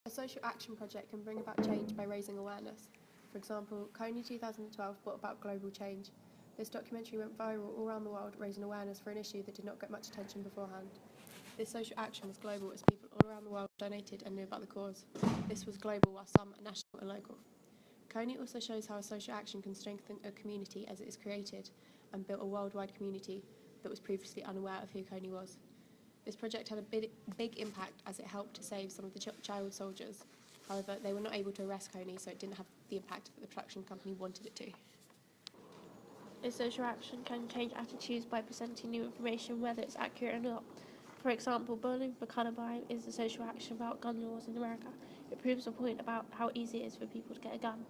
A social action project can bring about change by raising awareness. For example, Kony 2012 brought about global change. This documentary went viral all around the world, raising awareness for an issue that did not get much attention beforehand. This social action was global as people all around the world donated and knew about the cause. This was global while some are national and local. Kony also shows how a social action can strengthen a community as it is created and built a worldwide community that was previously unaware of who Kony was. This project had a big impact as it helped to save some of the child soldiers. However, they were not able to arrest Kony, so it didn't have the impact that the production company wanted it to. A social action can change attitudes by presenting new information, whether it's accurate or not. For example, Bowling for Columbine is a social action about gun laws in America. It proves a point about how easy it is for people to get a gun.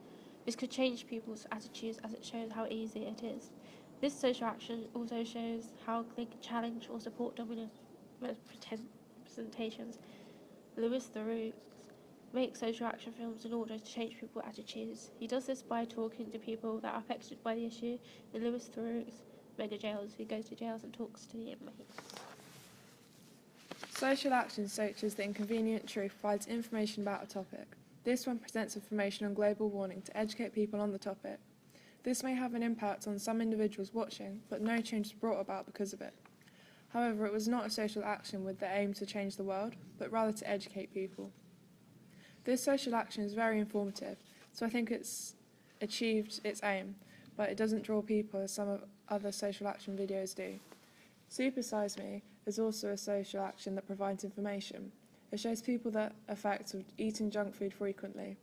This could change people's attitudes as it shows how easy it is. This social action also shows how they can challenge or support dominant representations. Louis Theroux makes social action films in order to change people's attitudes. He does this by talking to people that are affected by the issue. In Louis Theroux's mega jails, he goes to jails and talks to the inmates. Social action such as The Inconvenient Truth provides information about a topic. This one presents information on global warming to educate people on the topic. This may have an impact on some individuals watching, but no change is brought about because of it. However, it was not a social action with the aim to change the world, but rather to educate people. This social action is very informative, so I think it's achieved its aim, but it doesn't draw people as some of other social action videos do. Super Size Me is also a social action that provides information. It shows people the effects of eating junk food frequently.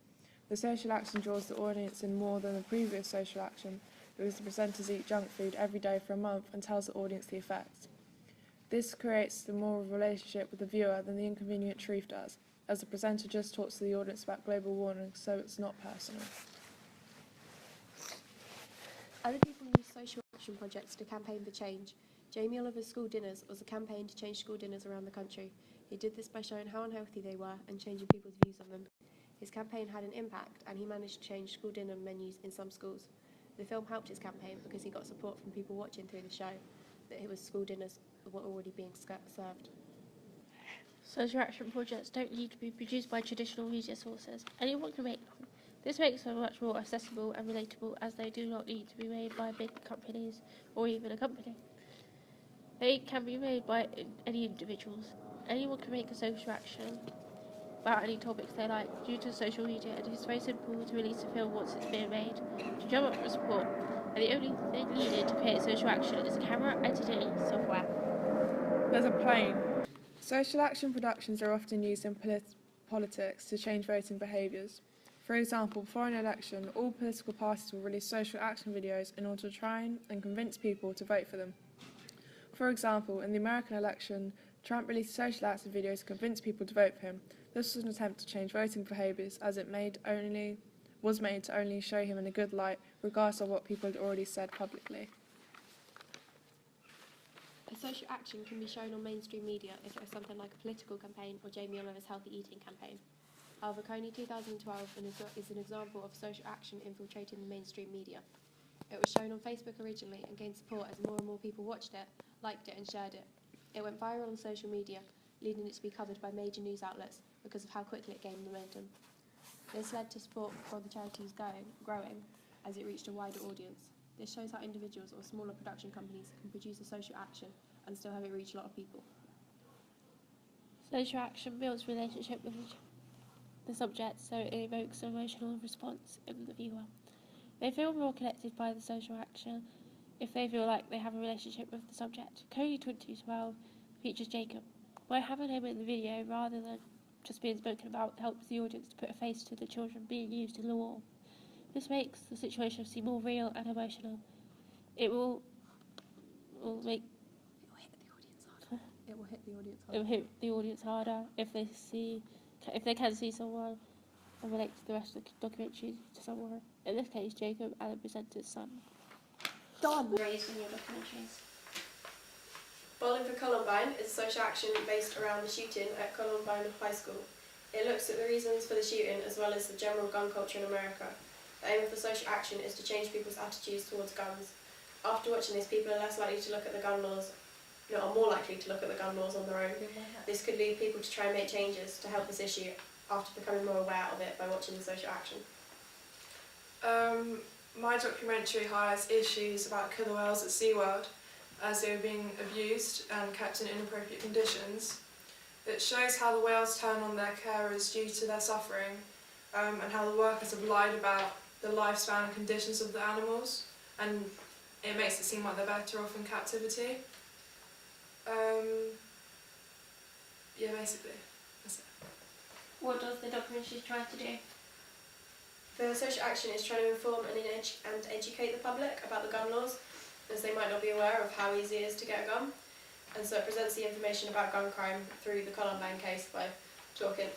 The social action draws the audience in more than the previous social action because the presenters eat junk food every day for a month and tells the audience the effects. This creates the more of a relationship with the viewer than The Inconvenient Truth does, as the presenter just talks to the audience about global warming, so it's not personal. Other people use social action projects to campaign for change. Jamie Oliver's School Dinners was a campaign to change school dinners around the country. He did this by showing how unhealthy they were and changing people's views on them. His campaign had an impact, and he managed to change school dinner menus in some schools. The film helped his campaign because he got support from people watching through the show that it was school dinners were already being served. Social action projects don't need to be produced by traditional media sources. Anyone can make them. This makes them much more accessible and relatable, as they do not need to be made by big companies or even a company. They can be made by any individuals. Anyone can make a social action about any topics they like. Due to social media, it is very simple to release a film once it's been made, to drum up for support, and the only thing needed to create social action is a camera editing software. There's a plane. Social action productions are often used in politics to change voting behaviours. For example, before an election, all political parties will release social action videos in order to try and convince people to vote for them. For example, in the American election, Trump released social action videos to convince people to vote for him. This was an attempt to change voting behaviours, as it was made to only show him in a good light, regardless of what people had already said publicly. A social action can be shown on mainstream media if it is something like a political campaign or Jamie Oliver's healthy eating campaign. However, Kony 2012 is an example of social action infiltrating the mainstream media. It was shown on Facebook originally and gained support as more and more people watched it, liked it and shared it. It went viral on social media, leading it to be covered by major news outlets because of how quickly it gained momentum. This led to support for the charities growing as it reached a wider audience. This shows how individuals or smaller production companies can produce a social action and still have it reach a lot of people. Social action builds relationship with the subject, so it evokes an emotional response in the viewer. They feel more connected by the social action if they feel like they have a relationship with the subject. Kony 2012 features Jacob. By having him in the video rather than just being spoken about, helps the audience to put a face to the children being used in the war. This makes the situation seem more real and emotional. It will hit the audience harder if they can see someone and relate to the rest of the documentary to someone. In this case, Jacob and the presenter's son. Done! Raised in your documentaries. Bowling for Columbine is a social action based around the shooting at Columbine High School. It looks at the reasons for the shooting as well as the general gun culture in America. The aim of the social action is to change people's attitudes towards guns. After watching this, people are less likely to look at the gun laws, are more likely to look at the gun laws on their own. This could lead people to try and make changes to help this issue after becoming more aware of it by watching the social action? My documentary highlights issues about killer whales at SeaWorld as they were being abused and kept in inappropriate conditions. It shows how the whales turn on their carers due to their suffering, and how the workers have lied about the lifespan and conditions of the animals, and it makes it seem like they're better off in captivity. Yeah, basically, that's it. What does the documentary try to do? The social action is trying to inform and educate the public about the gun laws, as they might not be aware of how easy it is to get a gun. And so it presents the information about gun crime through the Columbine case by talking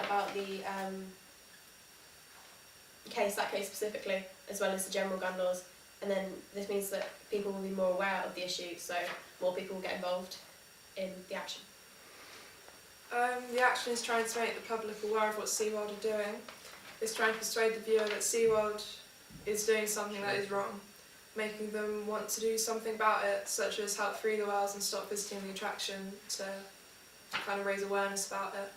about the that case specifically, as well as the general gun laws. And then this means that people will be more aware of the issue, so more people will get involved in the action. The action is trying to make the public aware of what SeaWorld are doing. It's trying to persuade the viewer that SeaWorld is doing something that is wrong, making them want to do something about it, such as help free the whales and stop visiting the attraction to kind of raise awareness about it.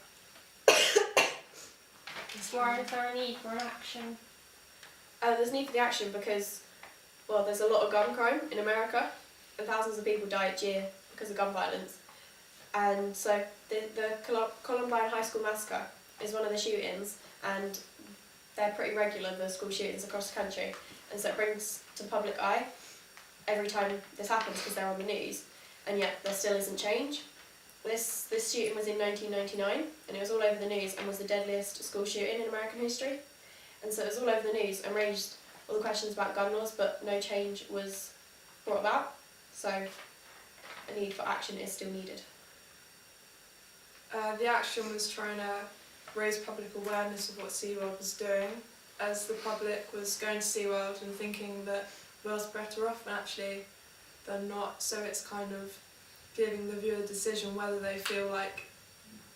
Why is there a need for an action? There's need for the action because, well, there's a lot of gun crime in America, and thousands of people die each year because of gun violence. And so the Columbine High School massacre is one of the shootings, and they're pretty regular, the school shootings across the country. And so it brings to the public eye every time this happens because they're on the news, and yet there still isn't change. This shooting was in 1999, and it was all over the news and was the deadliest school shooting in American history. And so it was all over the news and raised all the questions about gun laws, but no change was brought about. So a need for action is still needed. The action was trying to raise public awareness of what SeaWorld was doing, as the public was going to SeaWorld and thinking that whales are better off, and actually they're not. So it's kind of giving the viewer the decision whether they feel like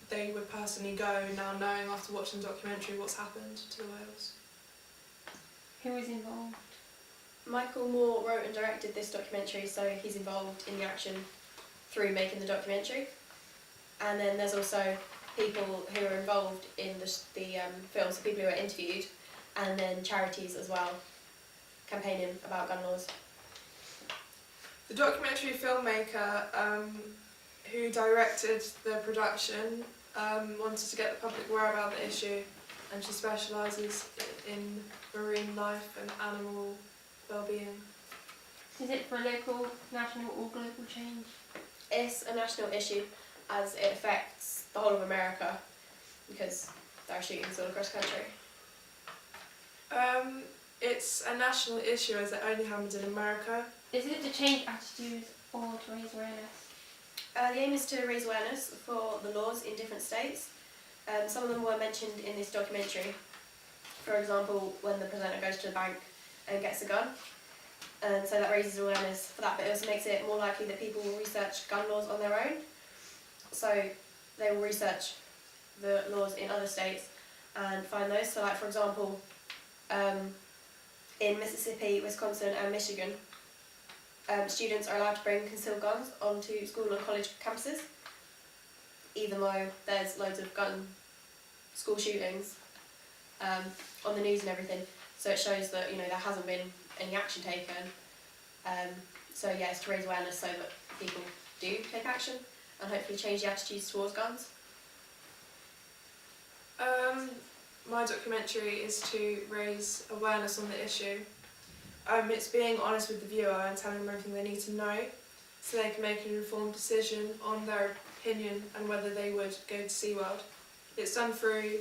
they would personally go, now knowing after watching the documentary what's happened to the whales. Who is involved? Michael Moore wrote and directed this documentary, so he's involved in the action through making the documentary. And then there's also people who are involved in the film, so people who are interviewed, and then charities as well, campaigning about gun laws. The documentary filmmaker who directed the production wanted to get the public aware about the issue, and she specialises in marine life and animal well-being. Is it for local, national or global change? It's a national issue as it affects the whole of America because there are shootings all across the country. It's a national issue as it only happens in America. Is it to change attitudes or to raise awareness? The aim is to raise awareness for the laws in different states. Some of them were mentioned in this documentary. For example, when the presenter goes to the bank and gets a gun. And so that raises awareness for that, but it also makes it more likely that people will research gun laws on their own. So they will research the laws in other states and find those. So like, for example, in Mississippi, Wisconsin and Michigan, students are allowed to bring concealed guns onto school and college campuses, even though there's loads of school shootings on the news and everything. So it shows that there hasn't been any action taken. So yeah, it's to raise awareness so that people do take action and hopefully change the attitudes towards guns. My documentary is to raise awareness on the issue. It's being honest with the viewer and telling them everything they need to know so they can make an informed decision on their opinion and whether they would go to SeaWorld. It's done through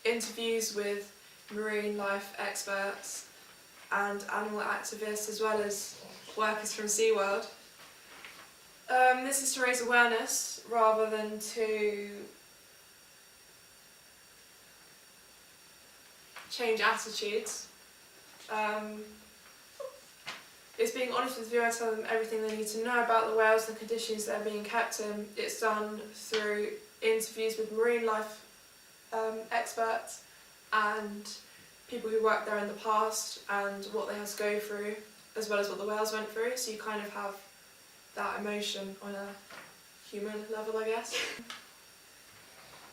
interviews with marine life experts and animal activists, as well as workers from SeaWorld. This is to raise awareness rather than to change attitudes. It's being honest with the viewer, telling them everything they need to know about the whales and the conditions they're being kept in. It's done through interviews with marine life experts and people who worked there in the past and what they had to go through, as well as what the whales went through. So you kind of have that emotion on a human level, I guess.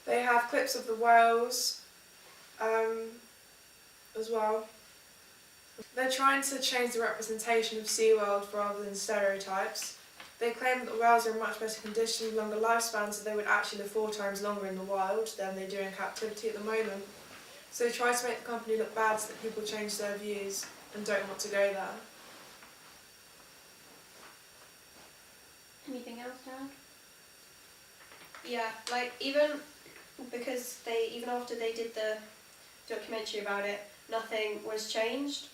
They have clips of the whales as well. They're trying to change the representation of SeaWorld rather than stereotypes. They claim that the whales are in much better condition with longer lifespans, so they would actually live 4 times longer in the wild than they do in captivity at the moment. So they try to make the company look bad so that people change their views and don't want to go there. Anything else, Dad? Yeah, like even because even after they did the documentary about it, nothing was changed.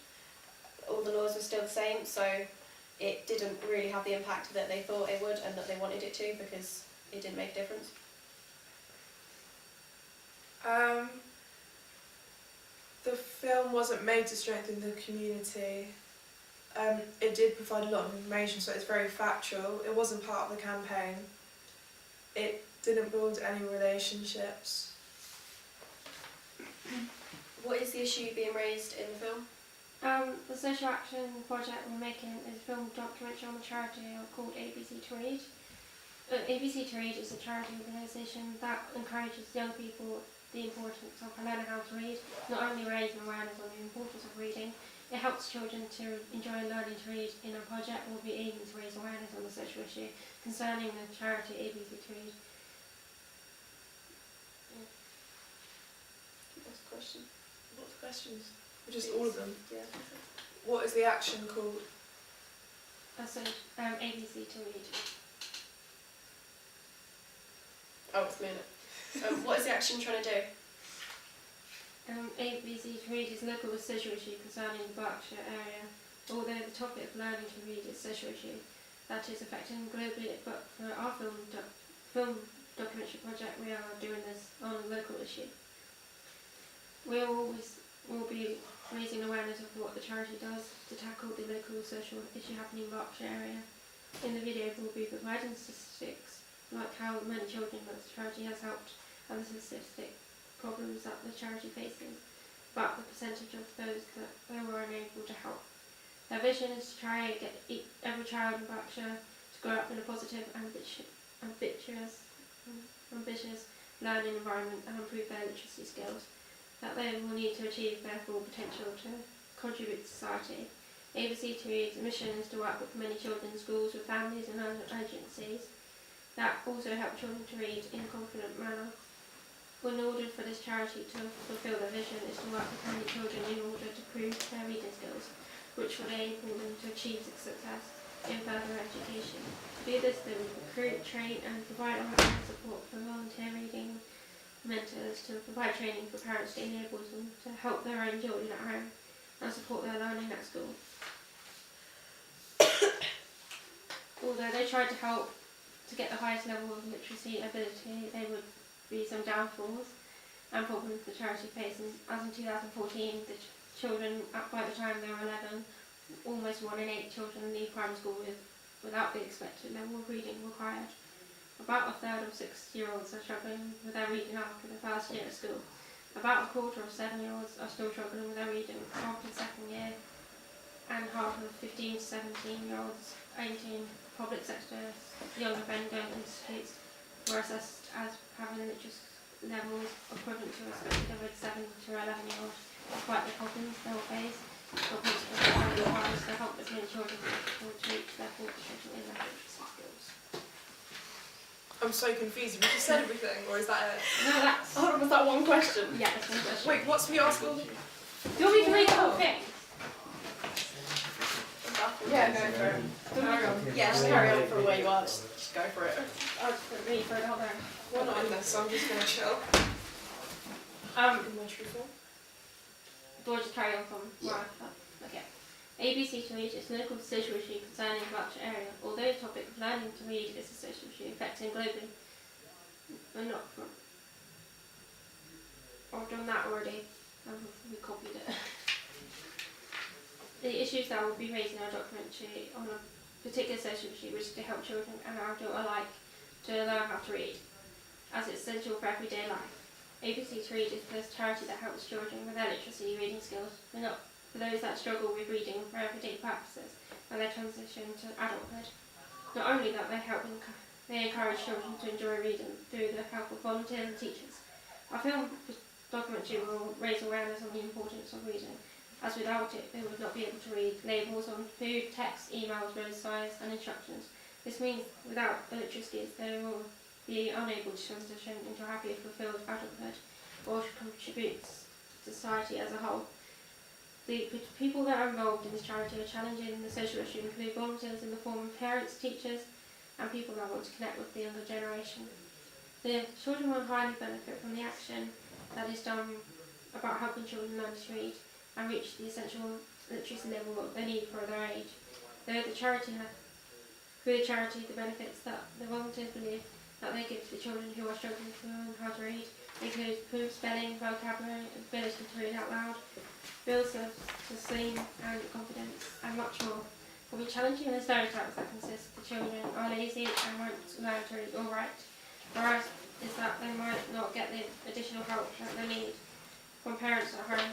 All the laws were still the same, so it didn't really have the impact that they thought it would and that they wanted it to, because it didn't make a difference. The film wasn't made to strengthen the community. It did provide a lot of information, so it's very factual. It wasn't part of the campaign. It didn't build any relationships. What is the issue being raised in the film? The social action project we're making is a film documentary on a charity called ABC to Read. ABC to Read is a charity organisation that encourages young people the importance of learning how to read, not only raising awareness on the importance of reading. It helps children to enjoy learning to read. In a project we'll be aiming to raise awareness on the social issue concerning the charity ABC to Read. That's a question. What are the questions? Just all of them. Yeah. What is the action called? So ABC to Read. Oh, it's a minute. What is the action trying to do? ABC to Read is a local social issue concerning the Berkshire area. Although the topic of learning to read is a social issue that is affecting globally, but for our film documentary project we are doing this on a local issue. We will be raising awareness of what the charity does to tackle the local social issue happening in the Berkshire area. In the video we'll be providing statistics like how many children that the charity has helped and the specific problems that the charity faces, but the percentage of those that they were unable to help. Their vision is to try and get every child in Berkshire to grow up in a positive, ambitious learning environment and improve their literacy skills that they will need to achieve their full potential to contribute to society. ABC to Read's mission is to work with many children in schools, with families and other agencies that also help children to read in a confident manner. In order for this charity to fulfil their vision is to work with many children in order to prove their reading skills, which will enable them to achieve success in further education. To do this, they will recruit, train and provide online support for volunteer reading mentors, to provide training for parents to enable them to help their own children at home and support their learning at school. Although they tried to help to get the highest level of literacy ability, there would be some downfalls and problems the charity faces. As in 2014, the children, by the time they were 11, almost 1 in 8 children leave primary school without the expected level of reading required. About a third of 6-year-olds are struggling with their reading after the first year at school. About a quarter of 7-year-olds are still struggling with their reading after the second year, and half of 15 to 17-year-olds entering public sector young offender institutes were assessed as having literacy levels equivalent to respected of a 7 to 11-year-old, despite the problems they will face. The principal requires to help as many children as possible to reach their full potential in their literacy skills. I'm so confused. Have you just said everything, or is that it? No, that's... Hold on, was that one question? Yeah, that's one question. Wait, what's the article? Do you want me to read the whole thing? Yeah, go for it. Carry on. Yeah, just carry on from where you are. Just go for it. I'll just read for it, hold on. We're not in this, so I'm just going to chill. In my true form. Do I just carry on from where I thought? Okay. ABC to Read is a local social issue concerning the Berkshire area. Although the topic of learning to read is a social issue affecting globally, we're not from. I've done that already. We copied it. The issues that will be raised in our documentary on a particular social issue, which is to help children and adults alike to learn how to read, as it's essential for everyday life. ABC to Read is the charity that helps children with their literacy reading skills, but not for those that struggle with reading for everyday purposes and their transition to adulthood. Not only that, they help They encourage children to enjoy reading through the help of volunteers and teachers. Our film documentary will raise awareness on the importance of reading, as without it they would not be able to read labels on food, text, emails, road signs and instructions. This means without literacy they will be unable to transition into a happy, fulfilled adulthood or to contribute to society as a whole. The people that are involved in this charity are challenging the social issue include volunteers in the form of parents, teachers and people that want to connect with the younger generation. The children will highly benefit from the action that is done about helping children learn to read and reach the essential literacy level they need for their age. Through the charity, the benefits that the volunteers believe that they give to the children who are struggling to learn how to read include improved spelling, vocabulary, ability to read out loud, builds self-esteem and confidence, and much more. Will be challenging the stereotypes that consist the children are lazy and won't learn to read or write, whereas is that they might not get the additional help that they need from parents at home.